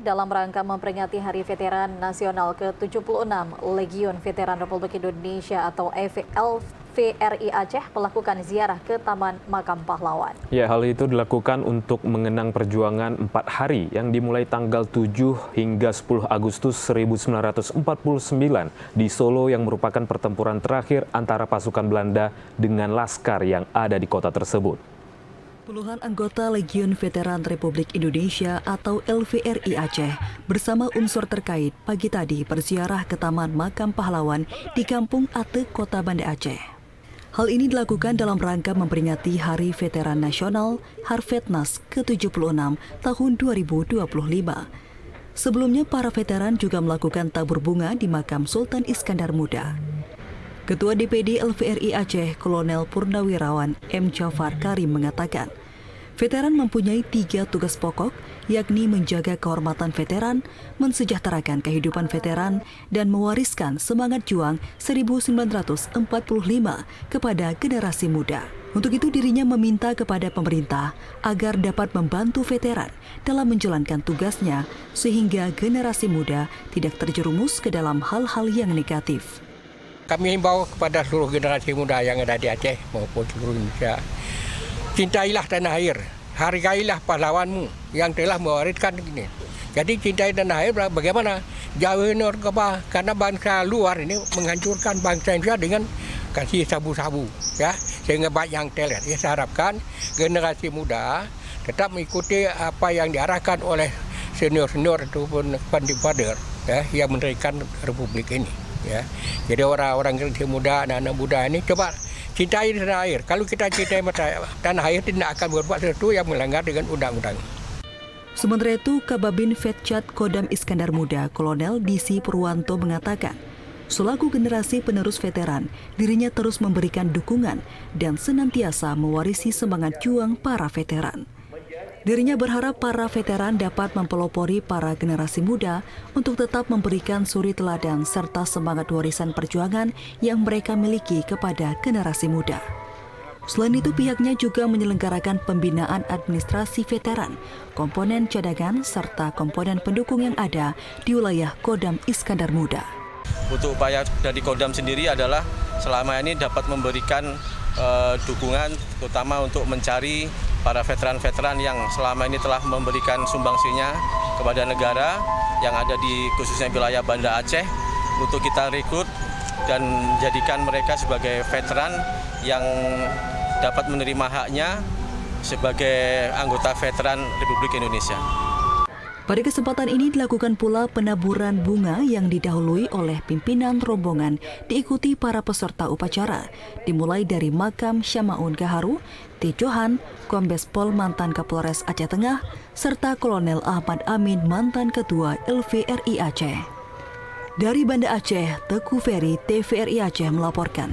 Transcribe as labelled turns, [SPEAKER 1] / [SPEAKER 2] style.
[SPEAKER 1] dalam rangka memperingati Hari Veteran Nasional ke-76, Legiun Veteran Republik Indonesia atau LVRI Aceh melakukan ziarah ke Taman Makam Pahlawan.
[SPEAKER 2] Ya, hal itu dilakukan untuk mengenang perjuangan 4 hari yang dimulai tanggal 7 hingga 10 Agustus 1949 di Solo yang merupakan pertempuran terakhir antara pasukan Belanda dengan laskar yang ada di kota tersebut.
[SPEAKER 3] Puluhan anggota Legiun Veteran Republik Indonesia atau LVRI Aceh bersama unsur terkait pagi tadi berziarah ke Taman Makam Pahlawan di Kampung Ate, Kota Banda Aceh. Hal ini dilakukan dalam rangka memperingati Hari Veteran Nasional Harvetnas ke-76 tahun 2025. Sebelumnya para veteran juga melakukan tabur bunga di makam Sultan Iskandar Muda. Ketua DPD LVRI Aceh, Kolonel Purnawirawan M. Jafar Karim mengatakan, veteran mempunyai 3 tugas pokok, yakni menjaga kehormatan veteran, mensejahterakan kehidupan veteran, dan mewariskan semangat juang 1945 kepada generasi muda. Untuk itu dirinya meminta kepada pemerintah agar dapat membantu veteran dalam menjalankan tugasnya sehingga generasi muda tidak terjerumus ke dalam hal-hal yang negatif.
[SPEAKER 4] Kami himbau kepada seluruh generasi muda yang ada di Aceh maupun seluruh Indonesia. Cintailah tanah air, hargailah pahlawanmu yang telah mewariskan ini. Jadi cintai tanah air bagaimana? Jauhin orba, karena bangsa luar ini menghancurkan bangsa Indonesia dengan kasih sabu-sabu, ya, sehingga banyak yang teler. Ya, saya harapkan generasi muda tetap mengikuti apa yang diarahkan oleh senior-senior ataupun founding father, ya, yang mendirikan Republik ini. Ya, jadi orang-orang generasi muda, anak-anak muda ini coba cintai tanah air. Kalau kita cintai tanah air, tidak akan berbuat sesuatu yang melanggar dengan undang-undang.
[SPEAKER 3] Sementara itu, Kababin Vetcat Kodam Iskandar Muda, Kolonel DC Purwanto mengatakan, selaku generasi penerus veteran, dirinya terus memberikan dukungan dan senantiasa mewarisi semangat juang para veteran. Dirinya berharap para veteran dapat mempelopori para generasi muda untuk tetap memberikan suri teladan serta semangat warisan perjuangan yang mereka miliki kepada generasi muda. Selain itu, pihaknya juga menyelenggarakan pembinaan administrasi veteran, komponen cadangan, serta komponen pendukung yang ada di wilayah Kodam Iskandar Muda.
[SPEAKER 5] Untuk upaya dari Kodam sendiri adalah selama ini dapat memberikan dukungan terutama untuk mencari para veteran-veteran yang selama ini telah memberikan sumbangsinya kepada negara yang ada di khususnya wilayah Banda Aceh untuk kita rekrut dan jadikan mereka sebagai veteran yang dapat menerima haknya sebagai anggota veteran Republik Indonesia.
[SPEAKER 3] Pada kesempatan ini dilakukan pula penaburan bunga yang didahului oleh pimpinan rombongan diikuti para peserta upacara, dimulai dari makam Syamaun Gaharu, Tijohan, Kombes Pol mantan Kapolres Aceh Tengah, serta Kolonel Ahmad Amin mantan Ketua LVRI Aceh. Dari Banda Aceh, Teguh Ferry, TVRI Aceh melaporkan.